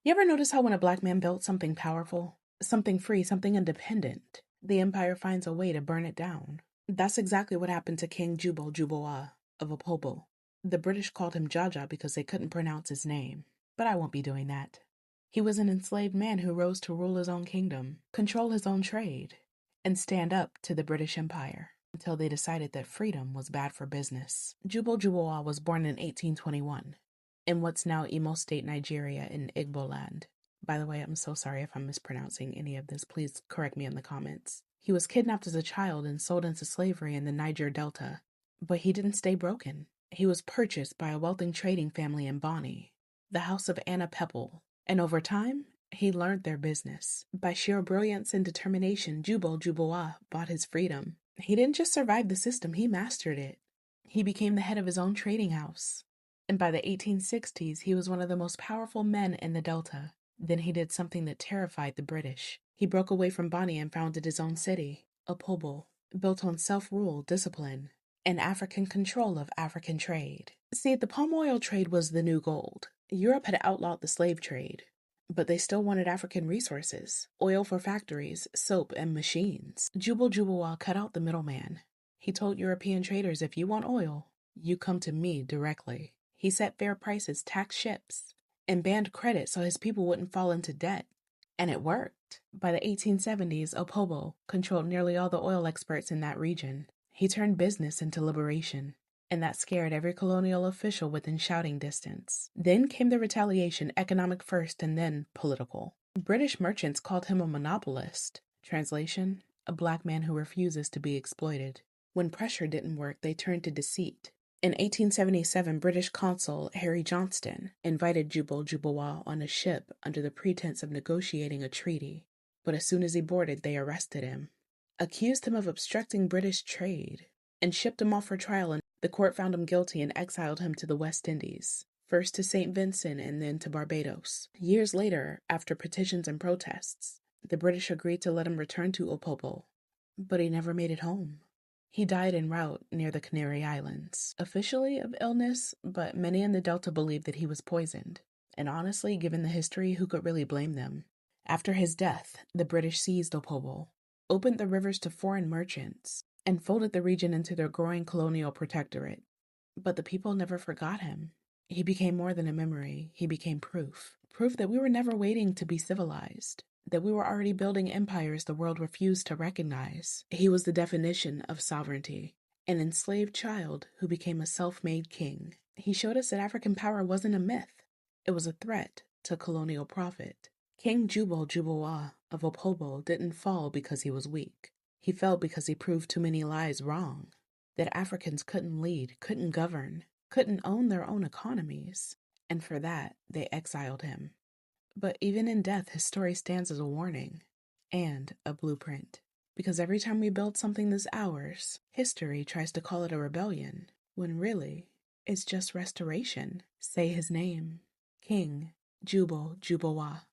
You ever notice how when a black man built something powerful, something free, something independent, the empire finds a way to burn it down? That's exactly what happened to King Jubal Jubawa of Opobo. The British called him Jaja because they couldn't pronounce his name, but I won't be doing that. He was an enslaved man who rose to rule his own kingdom, control his own trade, and stand up to the British Empire until they decided that freedom was bad for business. Jubal Jubawa was born in 1821 in what's now Imo State, Nigeria, in Igbo land. By the way, I'm so sorry if I'm mispronouncing any of this. Please correct me in the comments. He was kidnapped as a child and sold into slavery in the Niger Delta, but he didn't stay broken. He was purchased by a wealthy trading family in Bonny, the house of Anna Pepple, and over time, he learned their business. By sheer brilliance and determination, Jubal Jubawa bought his freedom. He didn't just survive the system, he mastered it. He became the head of his own trading house. And by the 1860s, he was one of the most powerful men in the Delta. Then he did something that terrified the British. He broke away from Bonny and founded his own city, Opobo, built on self-rule, discipline, and African control of African trade. See, the palm oil trade was the new gold. Europe had outlawed the slave trade, but they still wanted African resources, oil for factories, soap, and machines. Jubal Jubawa cut out the middleman. He told European traders, if you want oil, you come to me directly. He set fair prices, taxed ships, and banned credit so his people wouldn't fall into debt. And it worked. By the 1870s, Opobo controlled nearly all the oil experts in that region. He turned business into liberation, and that scared every colonial official within shouting distance. Then came the retaliation, economic first and then political. British merchants called him a monopolist. Translation, a black man who refuses to be exploited. When pressure didn't work, they turned to deceit. In 1877, British consul Harry Johnston invited Jubal Jubawa on a ship under the pretense of negotiating a treaty, but as soon as he boarded, they arrested him, accused him of obstructing British trade, and shipped him off for trial, and the court found him guilty and exiled him to the West Indies, first to St. Vincent and then to Barbados. Years later, after petitions and protests, the British agreed to let him return to Opobo, but he never made it home. He died en route near the Canary Islands, officially of illness, but many in the Delta believed that he was poisoned. And honestly, given the history, who could really blame them? After his death, the British seized Opobo, opened the rivers to foreign merchants, and folded the region into their growing colonial protectorate. But the people never forgot him. He became more than a memory, he became proof. Proof that we were never waiting to be civilized, that we were already building empires the world refused to recognize. He was the definition of sovereignty, an enslaved child who became a self-made king. He showed us that African power wasn't a myth, it was a threat to colonial profit. King Jubal Jubawa of Opobo didn't fall because he was weak. He fell because he proved too many lies wrong, that Africans couldn't lead, couldn't govern, couldn't own their own economies, and for that, they exiled him. But even in death, his story stands as a warning and a blueprint. Because every time we build something that's ours, history tries to call it a rebellion, when really, it's just restoration. Say his name, King Jubal Jubawa.